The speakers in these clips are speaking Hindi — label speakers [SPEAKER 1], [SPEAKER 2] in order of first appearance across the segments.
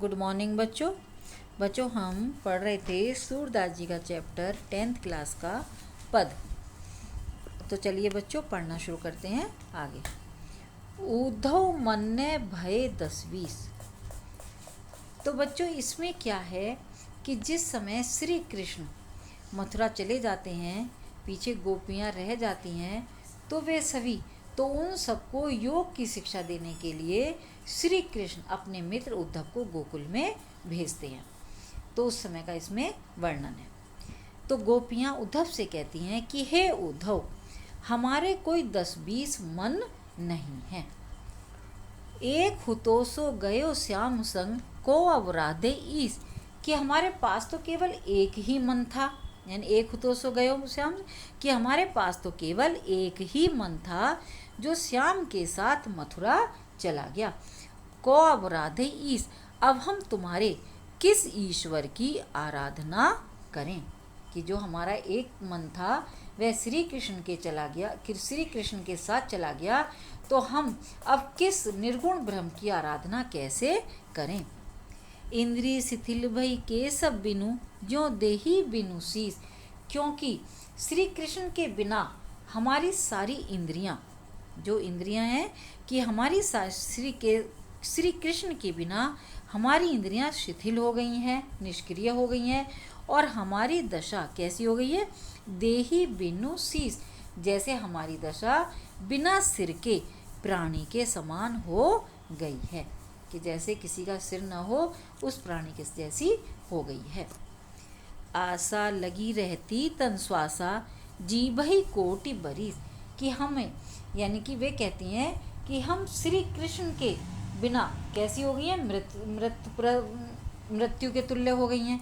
[SPEAKER 1] गुड मॉर्निंग बच्चों। हम पढ़ रहे थे सूरदास जी का चैप्टर 10th क्लास का पद। तो चलिए बच्चों पढ़ना शुरू करते हैं आगे। उद्धव मन्ने भय 10-20। तो बच्चों इसमें क्या है कि जिस समय श्री कृष्ण मथुरा चले जाते हैं, पीछे गोपियाँ रह जाती हैं, तो वे सभी तो उन सबको योग की शिक्षा देने के लिए श्री कृष्ण अपने मित्र उद्धव को गोकुल में भेजते हैं। तो उस समय का इसमें वर्णन है। तो गोपियाँ उद्धव से कहती हैं कि हे उद्धव, हमारे कोई 10-20 मन नहीं है। एक हुतोसो गयो श्याम संग को अवराधे ईस, कि हमारे पास तो केवल एक ही मन था, यानी एक हुतोसो गयो श्याम, कि हमारे पास तो केवल एक ही मन था जो श्याम के साथ मथुरा चला गया। को अवराधे ईस, अब हम तुम्हारे किस ईश्वर की आराधना करें, कि जो हमारा एक मन था वह श्री कृष्ण के चला गया, कि श्री कृष्ण के साथ चला गया, तो हम अब किस निर्गुण ब्रह्म की आराधना कैसे करें। इंद्रिय शिथिल भई के सब बिनु, ज्यों देही बिनु शीस, क्योंकि श्री कृष्ण के बिना हमारी सारी इंद्रियां, जो इंद्रियां हैं कि हमारी श्री कृष्ण के बिना हमारी इंद्रियां शिथिल हो गई हैं, निष्क्रिय हो गई हैं, और हमारी दशा कैसी हो गई है, देही बिनु शीस, जैसे हमारी दशा बिना सिर के प्राणी के समान हो गई है, कि जैसे किसी का सिर न हो उस प्राणी के जैसी हो गई है। आशा लगी रहती तन श्वासा, जीभहि कोटि बरिस, कि हमें, यानी कि वे कहती हैं कि हम श्री कृष्ण के बिना कैसी हो गई हैं, मृत्यु के तुल्य हो गई हैं,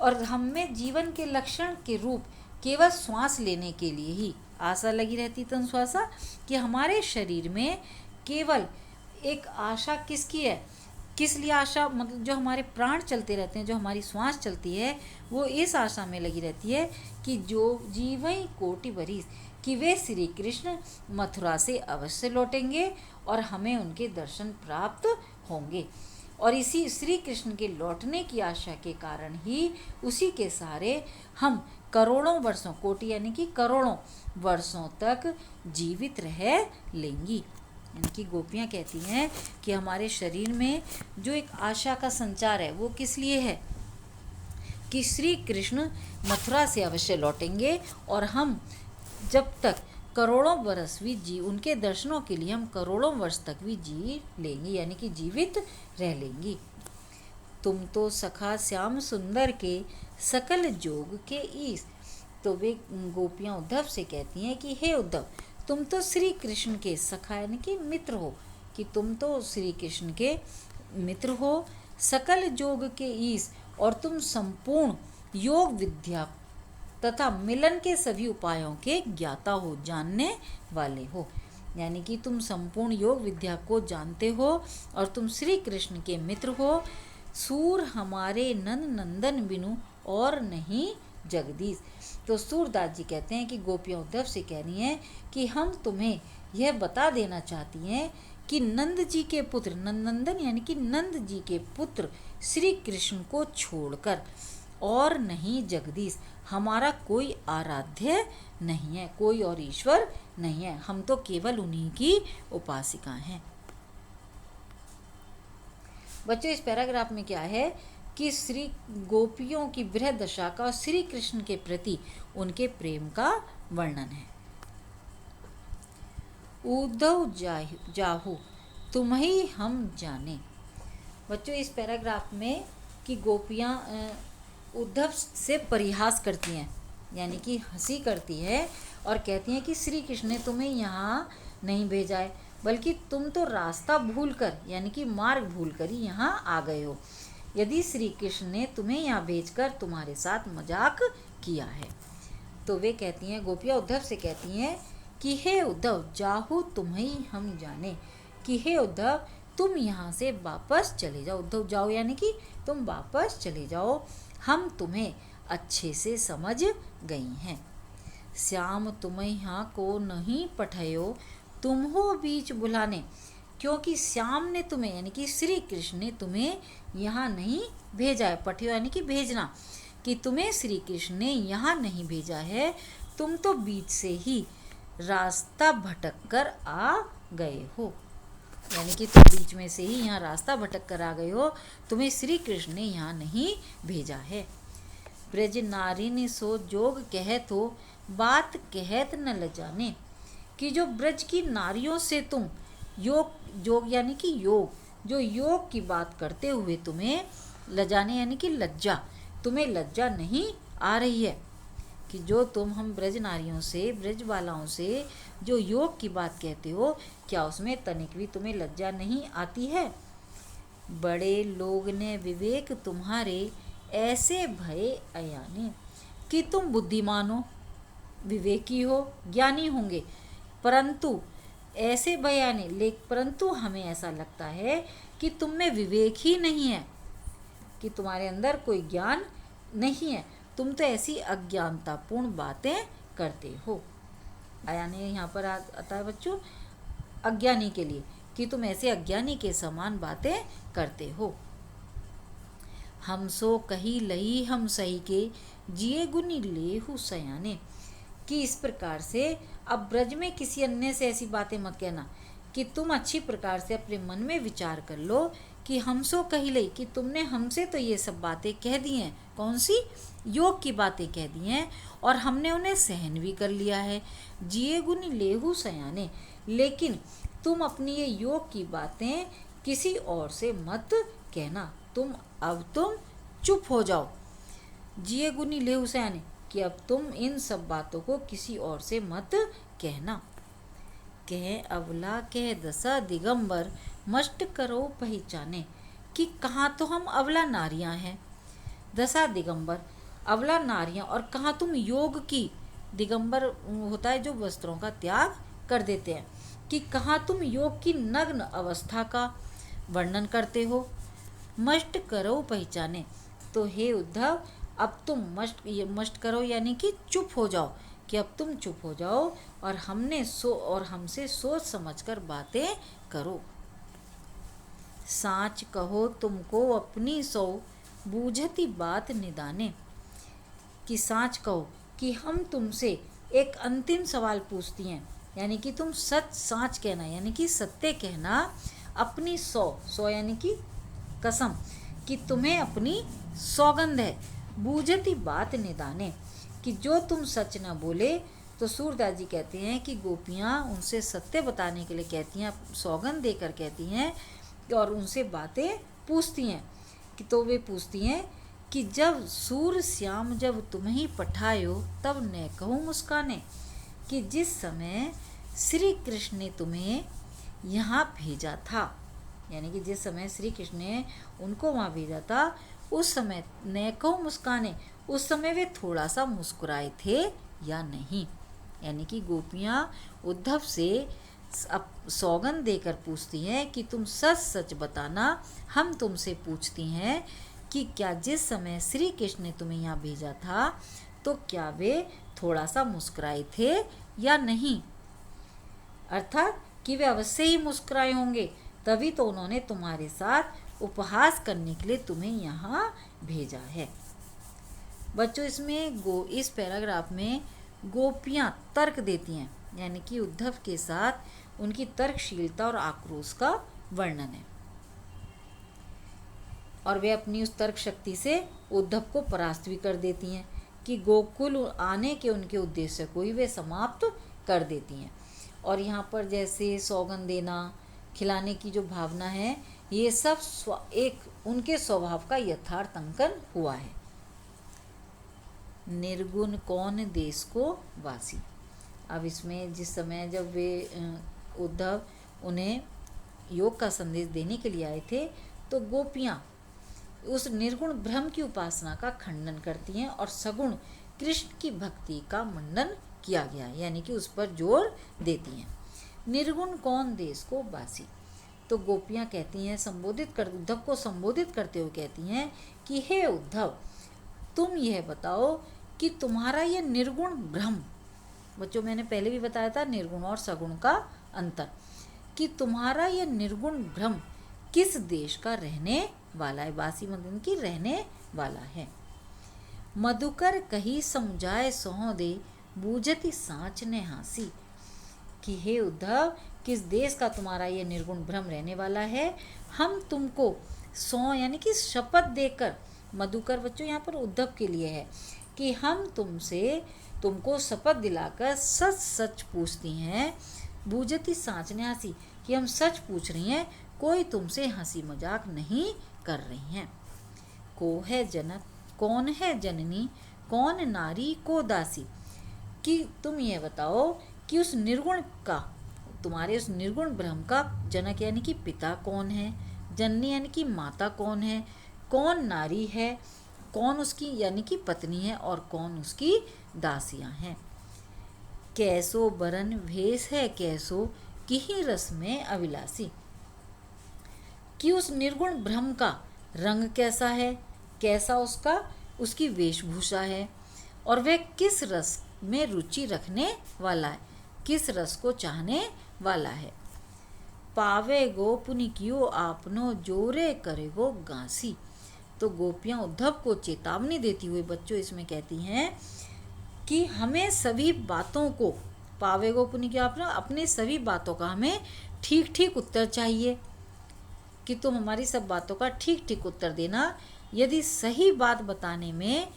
[SPEAKER 1] और हमें जीवन के लक्षण के रूप केवल श्वास लेने के लिए ही आशा लगी रहती तन श्वासा, कि हमारे शरीर में केवल एक आशा किसकी है, किस लिए आशा, मतलब जो हमारे प्राण चलते रहते हैं, जो हमारी श्वास चलती है, वो इस आशा में लगी रहती है कि जो जीवई कोटि बरिस, कि वे श्री कृष्ण मथुरा से अवश्य लौटेंगे और हमें उनके दर्शन प्राप्त होंगे। और इसी श्री कृष्ण के लौटने की आशा के कारण ही उसी के सहारे हम करोड़ों वर्षों, कोटि यानी कि करोड़ों वर्षों तक जीवित रह लेंगी। यानी कि गोपियाँ कहती हैं कि हमारे शरीर में जो एक आशा का संचार है वो किस लिए है, कि श्री कृष्ण मथुरा से अवश्य लौटेंगे और हम जब तक करोड़ों वर्ष भी उनके दर्शनों के लिए हम करोड़ों वर्ष तक भी जी लेंगी, यानी कि जीवित रह लेंगी। तुम तो सखा श्याम सुंदर के सकल जोग के ईस, तो वे गोपियाँ उद्धव से कहती हैं कि हे उद्धव, तुम तो श्री कृष्ण के सखा यानी कि मित्र हो, कि तुम तो श्री कृष्ण के मित्र हो, सकल जोग के ईस, और तुम संपूर्ण योग विद्या तथा मिलन के सभी उपायों के ज्ञाता हो, जानने वाले हो, यानी कि तुम संपूर्ण योग विद्या को जानते हो और तुम श्री कृष्ण के मित्र हो। सूर हमारे नंद नंदन बिनु और नहीं जगदीश, तो सूरदास जी कहते हैं कि गोपियाँ उद्धव से कह रही हैं कि हम तुम्हें यह बता देना चाहती हैं कि नंद जी के पुत्र, नंदन यानी कि नंद जी के पुत्र श्री कृष्ण को छोड़कर और नहीं जगदीश, हमारा कोई आराध्य नहीं है, कोई और ईश्वर नहीं है, हम तो केवल उन्हीं की उपासिका हैं। बच्चों इस पैराग्राफ में क्या है कि श्री गोपियों की विरह दशा का श्री कृष्ण के प्रति उनके प्रेम का वर्णन है। उद्धव जाहु तुम्ही हम जाने। बच्चों इस पैराग्राफ में कि गोपियाँ उद्धव से परिहास करती हैं, यानी कि हंसी करती है और कहती हैं कि श्री कृष्ण ने तुम्हें यहाँ नहीं भेजा है, बल्कि तुम तो रास्ता भूलकर यानी कि मार्ग भूलकर ही यहाँ आ गए हो। यदि श्री कृष्ण ने तुम्हें यहाँ भेजकर तुम्हारे साथ मजाक किया है। तो वे कहती हैं, गोपियाँ उद्धव से कहती हैं कि हे उद्धव जाहु तुम्हें हम जाने, कि हे उद्धव तुम यहाँ से वापस चले जाओ। उद्धव जाओ यानी कि तुम वापस चले जाओ, हम तुम्हें अच्छे से समझ गई हैं। श्याम तुम्हें यहाँ को नहीं पठायो, तुम हो बीच बुलाने, क्योंकि श्याम ने तुम्हें यानी कि श्री कृष्ण ने तुम्हें यहाँ नहीं भेजा है। पठियो यानी कि भेजना, कि तुम्हें श्री कृष्ण ने यहाँ नहीं भेजा है, तुम तो बीच से ही रास्ता भटक कर आ गए हो। यानी कि तुम बीच में से ही यहाँ रास्ता भटक कर आ गए हो, तुम्हें श्री कृष्ण ने यहाँ नहीं भेजा है। ब्रज नारी ने सो जोग कहत हो, बात कहत न लजाने, कि जो ब्रज की नारियों से तुम जोग यानी कि योग, जो योग की बात करते हुए तुम्हें लजाने यानी कि लज्जा, तुम्हें लज्जा नहीं आ रही है, कि जो तुम हम ब्रज नारियों से, ब्रज बालाओं से जो योग की बात कहते हो, क्या उसमें तनिक भी तुम्हें लज्जा नहीं आती है। बड़े लोग ने विवेक तुम्हारे ऐसे भय अयाने, कि तुम बुद्धिमान हो, विवेकी हो, ज्ञानी होंगे, परंतु ऐसे बयाने परंतु हमें ऐसा लगता है कि तुम में विवेक ही नहीं है, कि तुम्हारे अंदर कोई ज्ञान नहीं है, तुम तो ऐसी अज्ञानतापूर्ण बातें करते हो। यानी यहाँ पर आता है बच्चों अज्ञानी के लिए, कि तुम ऐसे अज्ञानी के समान बातें करते हो। हम सो कही लही हम सही के, जिए गुनी लेहु सयाने, कि इस प्रकार से अब ब्रज में किसी अन्य से ऐसी बातें मत कहना, कि तुम अच्छी प्रकार से अपने मन में विचार कर लो कि हम सो कही लई, कि तुमने हमसे तो ये सब बातें कह दी हैं, कौन सी, योग की बातें कह दी हैं, और हमने उन्हें सहन भी कर लिया है। जिए गुनी लेहु सयाने, लेकिन तुम अपनी ये योग की बातें किसी और से मत कहना, तुम चुप हो जाओ। जिए गुनी लेहु सयाने, कि अब तुम इन सब बातों को किसी और से मत कहना। कह अवला कह दशा दिगंबर, मस्ट करो पहचाने, कि कहाँ तो हम अवला नारियां हैं, दशा दिगंबर अवला नारियां, और कहाँ तुम योग की, दिगंबर होता है जो वस्त्रों का त्याग कर देते हैं, कि कहाँ तुम योग की नग्न अवस्था का वर्णन करते हो। मस्ट करो पहचाने, तो हे उद्धव अब तुम मस्ट करो यानी कि चुप हो जाओ, कि अब तुम चुप हो जाओ और हमसे सोच समझकर बातें करो। साच कहो तुमको अपनी सौ, बूझती बात निदाने, कि साच कहो, कि हम तुमसे एक अंतिम सवाल पूछती हैं, यानी कि तुम साच कहना यानी कि सत्य कहना, अपनी सौ यानी कि कसम, कि तुम्हें अपनी सौगंध है, बूझती बात निदाने, कि जो तुम सच न बोले। तो सूरदास जी कहते हैं कि गोपियाँ उनसे सत्य बताने के लिए कहती हैं, सौगंध देकर कहती हैं, और उनसे बातें पूछती हैं, कि तो वे पूछती हैं कि जब सूर श्याम जब तुम्हें पठायो, तब न कहूँ मुस्काने, कि जिस समय श्री कृष्ण ने तुम्हें यहाँ भेजा था, यानी कि जिस समय श्री कृष्ण ने उनको वहाँ भेजा था, उस समय न कहूँ मुस्काने, उस समय वे थोड़ा सा मुस्कुराए थे या नहीं। यानी कि गोपियाँ उद्धव से सौगंध देकर पूछती हैं कि तुम सच सच बताना, हम तुमसे पूछती हैं कि क्या जिस समय श्री कृष्ण ने तुम्हें यहाँ भेजा था, तो क्या वे थोड़ा सा मुस्कुराए थे या नहीं, अर्थात कि वे अवश्य ही मुस्कुराए होंगे, तभी तो उन्होंने तुम्हारे साथ उपहास करने के लिए तुम्हें यहाँ भेजा है। बच्चों इस पैराग्राफ में गोपियाँ तर्क देती हैं, यानी कि उद्धव के साथ उनकी तर्कशीलता और आक्रोश का वर्णन है, और वे अपनी उस तर्क शक्ति से उद्धव को परास्त भी कर देती हैं, कि गोकुल आने के उनके उद्देश्य को ही वे समाप्त कर देती हैं। और यहाँ पर जैसे सौगंध देना, खिलाने की जो भावना है, ये सब एक उनके स्वभाव का यथार्थ अंकन हुआ है। निर्गुण कौन देश को वासी, अब इसमें जिस समय जब वे उद्धव उन्हें योग का संदेश देने के लिए आए थे, तो गोपियाँ उस निर्गुण ब्रह्म की उपासना का खंडन करती हैं और सगुण कृष्ण की भक्ति का मंडन किया गया है, यानी कि उस पर जोर देती हैं। निर्गुण कौन देश को वासी, तो गोपियाँ कहती हैं, उद्धव को संबोधित करते हुए कहती हैं कि हे उद्धव, तुम यह बताओ कि तुम्हारा यह निर्गुण ब्रह्म, बच्चों मैंने पहले भी बताया था निर्गुण और सगुण का अंतर, कि तुम्हारा यह निर्गुण भ्रम किस देश का रहने वाला है। बासी मदन की रहने वाला है। मधुकर कही समझाए सौं दे, बूझती सांच ने हासी। कि हे उद्धव, किस देश का तुम्हारा ये निर्गुण भ्रम रहने वाला है, हम तुमको सौ यानी कि शपथ देकर, मधुकर बच्चों यहाँ पर उद्धव के लिए है, कि हम तुमको शपथ दिलाकर सच सच पूछती हैं। बूझती सांच ने हंसी, कि हम सच पूछ रही हैं, कोई तुमसे हंसी मजाक नहीं कर रही हैं। को है जनक, कौन है जननी, कौन नारी को दासी। कि तुम ये बताओ कि उस निर्गुण का, तुम्हारे उस निर्गुण ब्रह्म का जनक यानी कि पिता कौन है, जननी यानी कि माता कौन है, कौन नारी है, कौन उसकी यानी कि पत्नी है, और कौन उसकी दासियां हैं। कैसो बरन भेष है कैसो, किही रस में अभिलाषी। कि उस निर्गुण ब्रह्म का रंग कैसा है, कैसा उसकी वेशभूषा है, और वह किस रस में रुचि रखने वाला है, किस रस को चाहने वाला है। पावे गोपुनि कियो आपनो, जोरे करे गो गांसी। तो गोपियां उद्धव को चेतावनी देती हुई बच्चों इसमें कहती हैं कि हमें सभी बातों को, पावे गोपुनि कियो आपनो, अपने सभी बातों का हमें ठीक ठीक उत्तर चाहिए, कि तुम हमारी सब बातों का ठीक ठीक उत्तर देना। यदि सही बात बताने में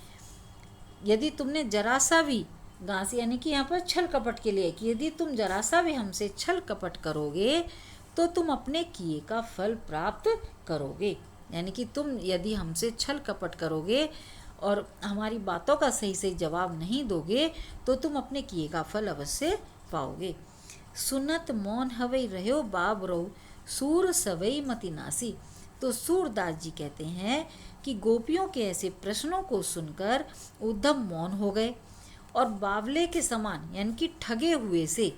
[SPEAKER 1] यदि तुमने जरा सा भी, गांसी यानी कि यहाँ पर छल कपट के लिए, कि यदि तुम जरा सा भी हमसे छल कपट करोगे तो तुम अपने किए का फल प्राप्त करोगे। यानी कि तुम यदि हमसे छल कपट करोगे और हमारी बातों का सही सही जवाब नहीं दोगे तो तुम अपने किए का फल अवश्य पाओगे। सुनत मौन हवई रहो बाब रहो, सूर सवई मति नासी। तो सूरदास जी कहते हैं कि गोपियों के ऐसे प्रश्नों को सुनकर उद्धव मौन हो गए, और बावले के समान यानी कि ठगे हुए से,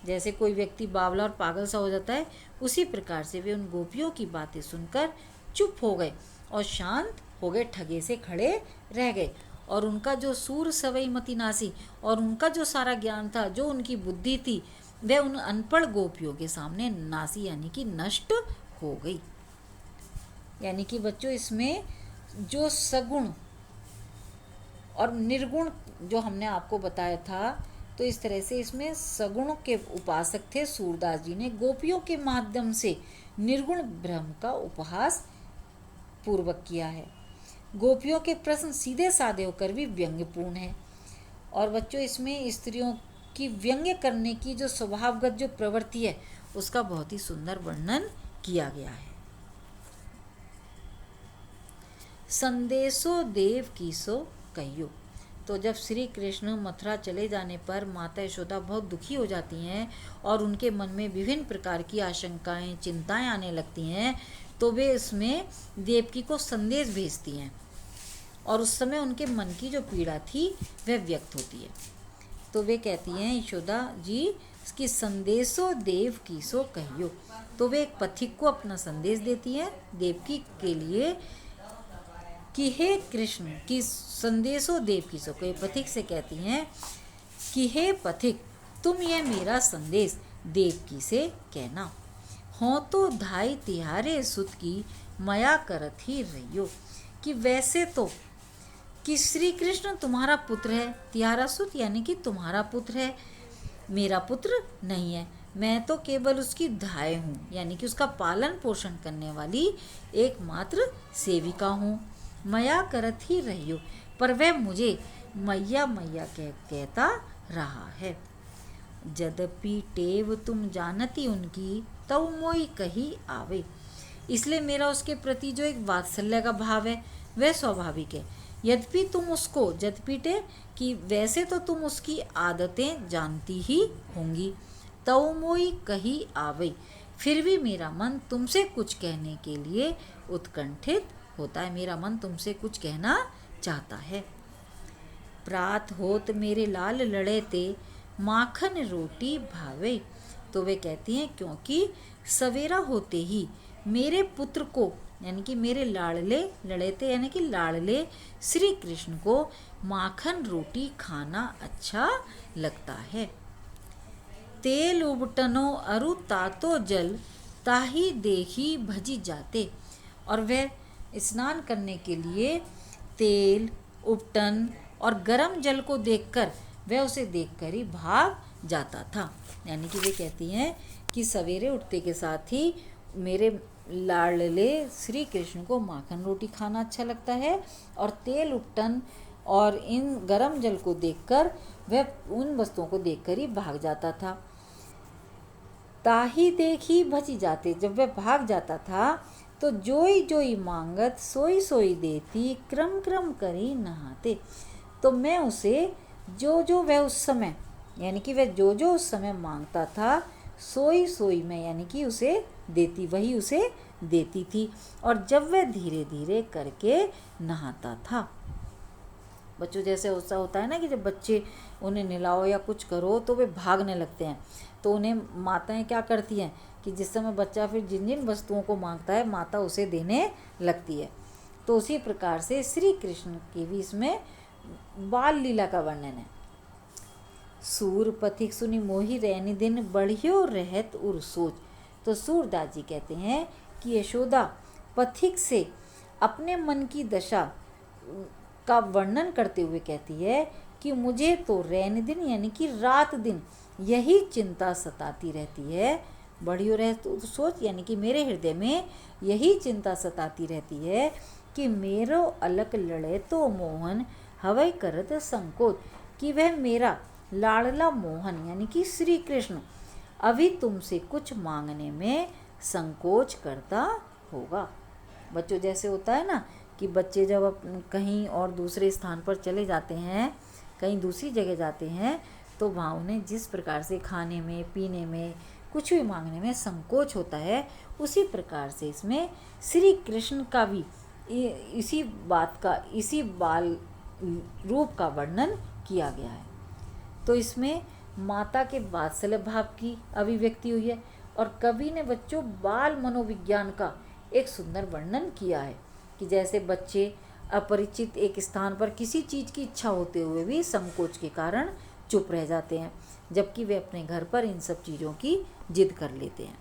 [SPEAKER 1] जैसे कोई व्यक्ति बावला और पागल सा हो जाता है, उसी प्रकार से वे उन गोपियों की बातें सुनकर चुप हो गए और शांत हो गए, ठगे से खड़े रह गए। और उनका जो सूर सवई मति नासी, और उनका जो सारा ज्ञान था, जो उनकी बुद्धि थी, वह उन अनपढ़ गोपियों के सामने नासी यानी कि नष्ट हो गई। यानी कि बच्चों इसमें जो सगुण और निर्गुण जो हमने आपको बताया था, तो इस तरह से इसमें सगुण के उपासक थे सूरदास जी ने गोपियों के माध्यम से निर्गुण ब्रह्म का उपहास पूर्वक किया है। गोपियों के प्रश्न सीधे साधे होकर भी व्यंग्यपूर्ण है। और बच्चों इसमें स्त्रियों की व्यंग्य करने की जो स्वभावगत जो प्रवृत्ति है उसका बहुत ही सुंदर वर्णन किया गया है। संदेशो देव की सो कहियो। तो जब श्री कृष्ण मथुरा चले जाने पर माता यशोदा बहुत दुखी हो जाती हैं और उनके मन में विभिन्न प्रकार की आशंकाएं, चिंताएं आने लगती हैं, तो वे इसमें देवकी को संदेश भेजती हैं, और उस समय उनके मन की जो पीड़ा थी वह व्यक्त होती है। तो वे कहती हैं यशोदा जी कि संदेशो देव की सो कहियो। तो वे एक पथिक को अपना संदेश देती हैं देवकी के लिए कि हे कृष्ण, की संदेशो देव की सो कहियो। पथिक से कहती हैं कि हे पथिक, तुम यह मेरा संदेश देवकी से कहना। हो तो धाई तिहारे सुत की, मया करत ही रहियो। कि वैसे तो कि श्री कृष्ण तुम्हारा पुत्र है, तिहारा सुत यानी कि तुम्हारा पुत्र है, मेरा पुत्र नहीं है, मैं तो केवल उसकी धाय हूँ, यानी कि उसका पालन पोषण करने वाली एकमात्र सेविका हूँ। मया करत ही रहियो, पर वह मुझे मैया मैया कहता रहा है। यद्यपि टेव तुम जानती उनकी, तव मोई कही आवे। इसलिए मेरा उसके प्रति जो एक वात्सल्य का भाव है वह स्वाभाविक है। यद्यपि तुम उसको, यद्यपिटे कि वैसे तो तुम उसकी आदतें जानती ही होंगी, तव मोई कही आवे, फिर भी मेरा मन तुमसे कुछ कहने के लिए उत्कंठित होता है, मेरा मन तुमसे कुछ कहना चाहता है। प्रात होत मेरे लाल लड़े ते, माखन रोटी भावे। तो वे कहती हैं क्योंकि सवेरा होते ही मेरे पुत्र को, यानी कि मेरे लाड़ले लड़ेते यानी कि लाड़ले श्री कृष्ण को माखन रोटी खाना अच्छा लगता है। तेल उबटनो अरु तातो जल ताही देखी भजी जाते। और वह स्नान करने के लिए तेल, उपटन और गर्म जल को देखकर वह उसे देखकर ही भाग जाता था। यानी कि वे कहती हैं कि सवेरे उठते के साथ ही मेरे लाडले श्री कृष्ण को माखन रोटी खाना अच्छा लगता है और तेल, उपटन और इन गर्म जल को देखकर वह उन वस्तुओं को देखकर ही भाग जाता था। ताही देखी भजी जाते, जब वह भाग जाता था तो जोई जोई मांगत सोई सोई देती, क्रम क्रम करी नहाते। तो मैं उसे जो जो वह उस समय, यानी कि वह जो जो उस समय मांगता था, सोई सोई में यानी कि उसे देती, वही उसे देती थी। और जब वह धीरे धीरे करके नहाता था। बच्चों जैसे ऐसा होता है ना कि जब बच्चे उन्हें नहलाओ या कुछ करो तो वे भागने लगते हैं, तो उन्हें माताएं क्या करती हैं कि जिस समय बच्चा फिर जिन जिन वस्तुओं को मांगता है माता उसे देने लगती है। तो उसी प्रकार से श्री कृष्ण की भी इसमें बाल लीला का वर्णन है। सूर पथिक सुनी मोहि रैनी दिन, बढ़ियो रहत उर सोच। तो सूरदास जी कहते हैं कि यशोदा पथिक से अपने मन की दशा का वर्णन करते हुए कहती है कि मुझे तो रैन दिन यानी कि रात दिन यही चिंता सताती रहती है। बढ़ियो रह तो सोच यानी कि मेरे हृदय में यही चिंता सताती रहती है कि मेरो अलक लड़े तो मोहन हवै करत संकोच, कि वह मेरा लाडला मोहन यानी कि श्री कृष्ण अभी तुमसे कुछ मांगने में संकोच करता होगा। बच्चों जैसे होता है ना कि बच्चे जब कहीं और दूसरे स्थान पर चले जाते हैं, कहीं दूसरी जगह जाते हैं, तो वहाँ उन्हें जिस प्रकार से खाने में, पीने में, कुछ भी मांगने में संकोच होता है, उसी प्रकार से इसमें श्री कृष्ण का भी इसी बात का, इसी बाल रूप का वर्णन किया गया है। तो इसमें माता के वात्सल्य भाव की अभिव्यक्ति हुई है और कवि ने बच्चों बाल मनोविज्ञान का एक सुंदर वर्णन किया है कि जैसे बच्चे अपरिचित एक स्थान पर किसी चीज़ की इच्छा होते हुए भी संकोच के कारण चुप रह जाते हैं, जबकि वे अपने घर पर इन सब चीज़ों की जिद कर लेते हैं।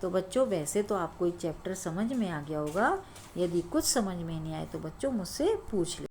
[SPEAKER 1] तो बच्चों वैसे तो आपको ये चैप्टर समझ में आ गया होगा, यदि कुछ समझ में नहीं आए तो बच्चों मुझसे पूछ लें।